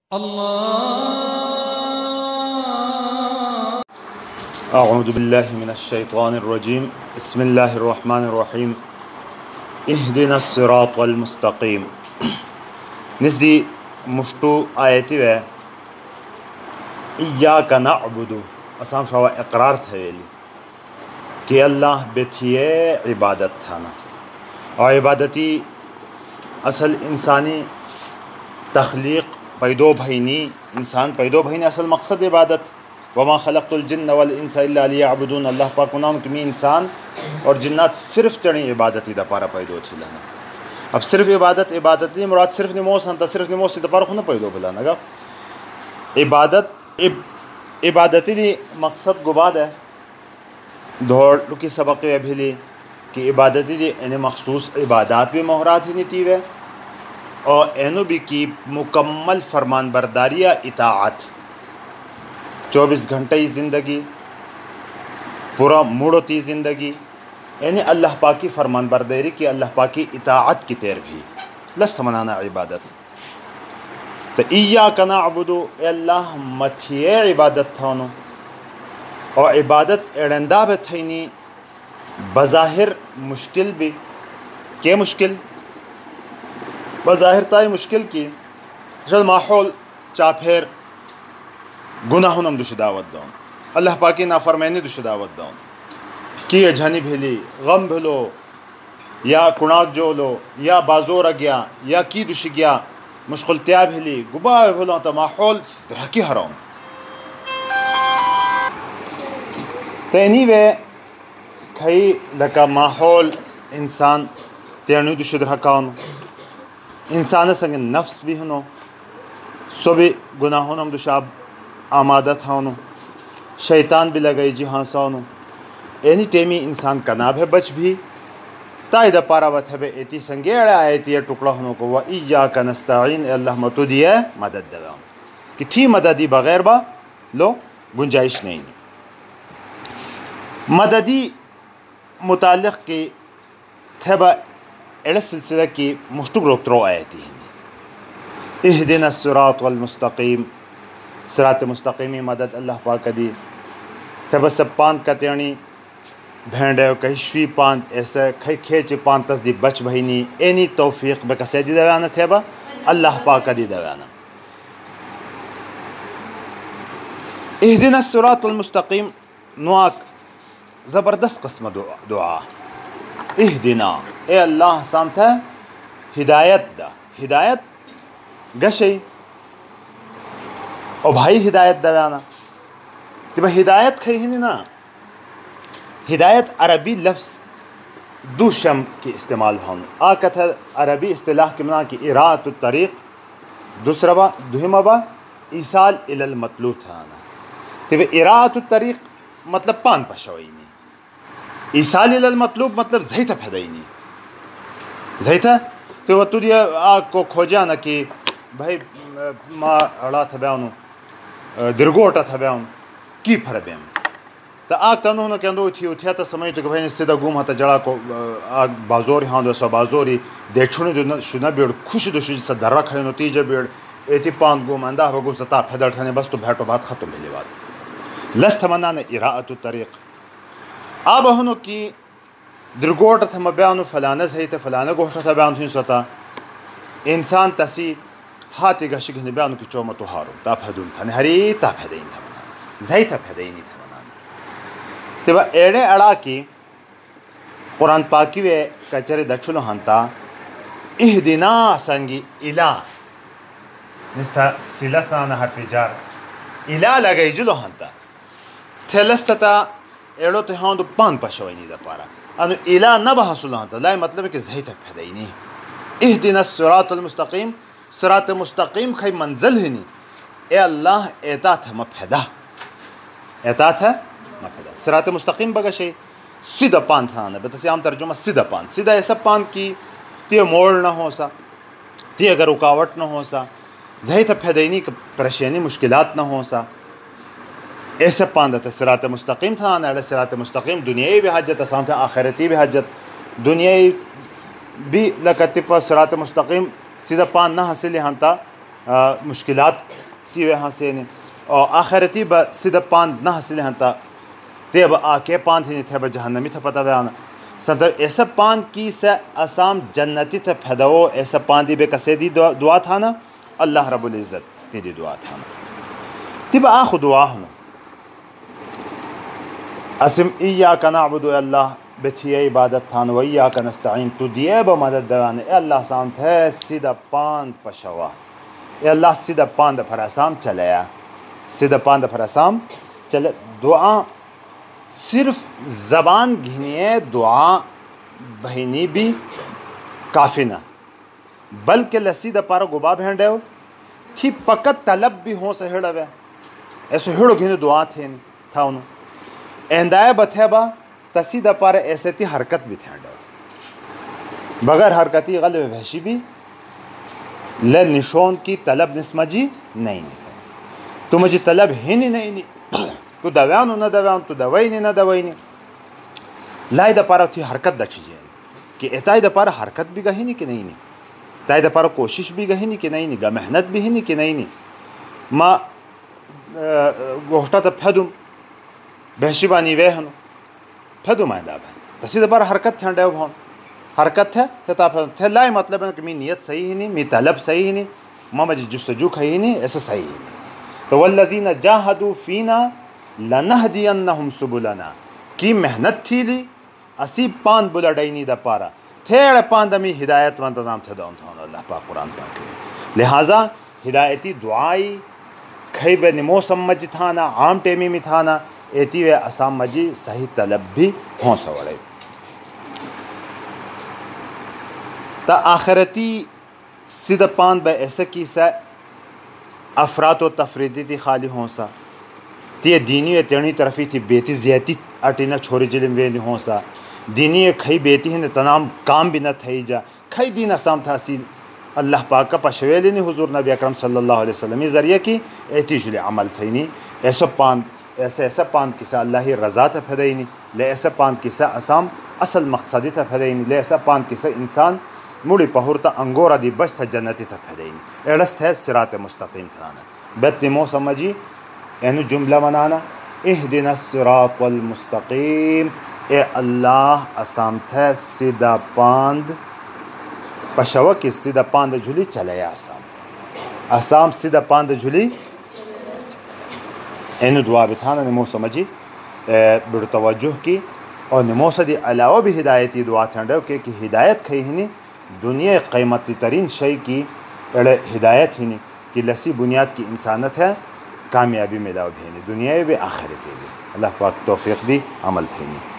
اعوذ باللہ من الشیطان الرجیم بسم اللہ الرحمن الرحیم اہدنا الصراط المستقیم نزدی مشتو آیتی وے ایاک نعبد اسام شوا اقرار تھیلی کہ اللہ بیتھیے عبادت تھانا اور عبادتی اصل انسانی تخلیق پیدو بھینی انسان پیدو بھینی اصل مقصد عبادت وما خلقت الجن والانس الا لیعبدون اللہ پاک نام کمی انسان اور جنات صرف تڑی عبادتی دا پارا پیدو تھی لنا اب صرف عبادتی مراد صرف نموز ہنتا صرف نموز سی دا پارا خونا پیدو بلانا گا عبادتی دی مقصد گباد ہے دھوڑ لکی سبق ابھیلی کہ عبادتی دی انہیں مخصوص عبادات بھی مہرات ہی نیتی ہوئے اور اینو بھی کی مکمل فرمان برداری یا اطاعت 24 گھنٹے زندگی پورا موڑتی زندگی یعنی اللہ پاک کی فرمان برداری کی اللہ پاک کی اطاعت کی تیر بھی لست منانا عبادت تو ایاک نعبدو اے اللہ متھیے عبادت تھانو اور عبادت ایڑندہ بھی تھینی بظاہر مشکل بھی کیا مشکل بظاہر تائی مشکل کی شاید ماحول چاپھیر گناہوں ہم دوش دعوت دون اللہ پاکی نافرمینی دوش دعوت دون کی جھانی بھیلی غم بھلو یا کناک جو لو یا بازور گیا یا کی دوش گیا مشکل تیا بھیلی گبا بھلو تا ماحول درہکی حرام تینی وے کھئی لکا ماحول انسان تینی دوش درہکاؤن انسان سنگ نفس بھی ہنو سو بھی گناہوں ہم دوش آمادہ تھانو شیطان بھی لگئی جی ہاں سونو اینی ٹیمی انسان کناب ہے بچ بھی تائی دا پارا وت ہے بے ایتی سنگے اڑے آیتی ہے ٹکڑا ہنو کو وَإِيَّاكَ نَسْتَعِينَ اے اللہ متو دیئے مدد دوام کہ تھی مددی بغیر با لو گنجائش نہیں مددی متعلق کی تھے با ایڑے سلسلہ کی مشتق روکترو آیتی ہیں اہدنا الصراط والمستقیم صراط مستقیمی مدد اللہ پاک دی تھے با سب پاند کتیانی بھینڈے کہیں شوی پاند ایسے کھئی کھیچ پاند تصدی بچ بھینی اینی توفیق بے کسی دی دوانا تھے با اللہ پاک دی دوانا اہدنا الصراط المستقیم نواک زبردست قسم دعا اہدنا اے اللہ سامتا ہدایت دا ہدایت گشی او بھائی ہدایت دوانا تبا ہدایت کھئی ہی نا ہدایت عربی لفظ دو شم کی استعمال ہوں آکت ہے عربی اصطلاح کی منا کی اراۃ الطریق دوسرا با دوہما با ایصال الی المطلوب تھانا تبا اراۃ الطریق مطلب پان پشوئینی ایصال الی المطلوب مطلب زہیتا پھدائینی زہیتا تو وہ تو دیا آگ کو کھوجانا کہ بھائی ما اڑا تھا بیانو درگوٹا تھا بیان کی پھر بیم تا آگ تنہوں نے کہندو اٹھیا تا سمجھ تو کہ بھائی سیدھا گوم ہاتا جڑا کو آگ بازوری ہاں دو سو بازوری دیکھونے دو شنا بیڑ خوش دو شجی سا در رکھا نو تیجے بیڑ ایتی پاند گوم اندہ با گوم ستا پھیدر ٹھانے بس تو بھیٹو بات ختم بھیلی بات لست منانا اراءت الطریق آب ہنو کی درگوٹا تھا بیانو فلانا زہیتا فلانا گوشتا تھا بیانو تھی ستا انسان تسی ہاتی گا شکھنے بیانو کی چومتو ہارو تا پھدون تھا ہری تا پھدین تھا منانا زہیتا پھدینی تھا منانا تبا ایڑے اڑا کی قرآن پاکی وے کچر دکشنو ہنتا اہدنا سنگی الہ نستا سلطانا حرف جار الہ لگئی جلو ہنتا تھلستا ایڑو تہاندو پان پشوینی دا پارا انو الہ نبا حصولو ہنتا لائے مطلب ہے کہ زہیتا پھدینی اہدنا الصراط المستقیم صراط مستقیم کھئی منزل ہی نہیں اے اللہ ایتا تھا مپھدا ایتا تھا مپھدا صراط مستقیم بگا شئی سیدھا پان تھا نا بتاسی عام ترجمہ سیدھا پان سیدھا ایسا پان کی تی موڑ نہ ہو سا تی اگر رکاوٹ نہ ہو سا زہیتا پھدینی پریشانی مشکلات نہ ہو سا ایسا پان دا صراط مستقیم تھا نا صراط مستقیم دنیای بھی حجت اسام تھا آخرتی بھی حجت دنیای بھی لکتی پا صراط مستقیم سیدھا پان نہ حاصل ہنتا مشکلات تی وے حسین اور آخرتی با سیدھا پاند نہ حاصل ہنتا تے با آکے پاند ہی تھے با جہنمی تھا پتہ بیانا سنتر ایسا پاند کی سے اسام جنتی تھا پھدو ایسا پاندی بے کسے دی دعا تھا نا اللہ رب العزت تی دی دعا تھا نا تی با آخو دعا ہونا اسم ایاک نعبد اللہ بتھی عبادت تھان و ایاک نستعین تو دیے با مدد دیوانے اے اللہ سامت ہے سیدھا پاند پشوا اے اللہ سیدھا پاند پر اسام چلیا سیدھا پاند پر اسام چلے دعا صرف زبان گھنیے دعا بہنی بھی کافی نہ بلکہ لسیدہ پارا گبا بھینڈے ہو تھی پکت طلب بھی ہوں سے ہڑا بے ایسو ہڑو گھنے دعا تھا انہوں اہندائے بتھے با تسیدہ پارا ایسے تھی حرکت بھی تھینڈے ہو بغیر حرکتی غلب بحشی بھی لے نشون کی طلب نسمجی نہیں تھا تو مجھے طلب ہی نہیں تو دویانو نہ دویان تو دوینی نہ دوینی لائی دا پارا تھی حرکت دا چیزیں کہ اتائی دا پارا حرکت بھی گہی نہیں کہ نہیں تائی دا پارا کوشش بھی گہی نہیں کہ نہیں گا محنت بھی ہی نہیں کہ نہیں ما گوشتا تا پھدم بحشی بانی وے ہنو پھدم آئیں دا بھائی تسی دا پارا حرکت تھے انڈے بھون حرکت ہے تا پھدم تھے لائی مطلب ہے کہ می نیت صحیح ہی نہیں می طلب صحیح ہی نہیں ما مجھے جستجو کھئی ہی نہیں ایسا صحیح ہی نہیں تو والذین جاہدو فینا لنہدینہم سبلنا کی محنت تھی لی اسی پاند بلا ڈینی دا پارا تھیڑ پاند امی ہدایت مند نام تھے دون تھا اللہ پاک قرآن پاک کے لہٰذا ہدایتی دعائی کھئی بے نمو سمجھ تھانا عام ٹیمی میں تھانا ایتی وے اسام مجی صحیح طلب بھی ہوں سوڑے تا آخرتی سیدھا پاند بے ایسا کی سا افراد و تفریدی تھی خالی ہوں سا تی دینی تیڑی طرفی تھی بیتی زیادی اٹینا چھوڑی جلم وینی ہوں سا دینی کھئی بیتی ہیں تنام کام بھی نہ تھئی جا کھئی دین اسام تھا سی اللہ پاک کا پشویلی نہیں حضور نبی اکرم صلی اللہ علیہ وسلم ذریعہ کی ایتی جلی عمل تھئی نہیں ایسا پاند کسا اللہ ہی رضا تا پھدئی نہیں لے ایسا پاند کسا اسام اصل مقصدی تا پھدئی نہیں لے ایسا پاند کسا انسان موڑی پہورتا انگورا دی بچ تھا جنتی تا پھدئی نہیں ایڑست ہے صراط مستقیم تھانا بیت نمو سمجھی اینو جملہ منانا اہدنا الصراط المستقیم اے اللہ اسام تھے سیدھا پاند پشوا کی سیدھا پاند جھلی چلے اسام سیدھا پاند جھلی اینو دعا بتانا نمو سمجھی بڑ توجہ کی اور نمو صدی علاوہ بھی ہدایتی دعا تھنڈے کہ ہدایت کھئی ہنی دنیا قیمتی ترین شئی کی ہدایت ہنی کہ لسی بنیاد کی انسانت ہے کامیابی ملاو بھی دنیا بھی آخرت ہے اللہ پاک توفیق دی عمل تھینی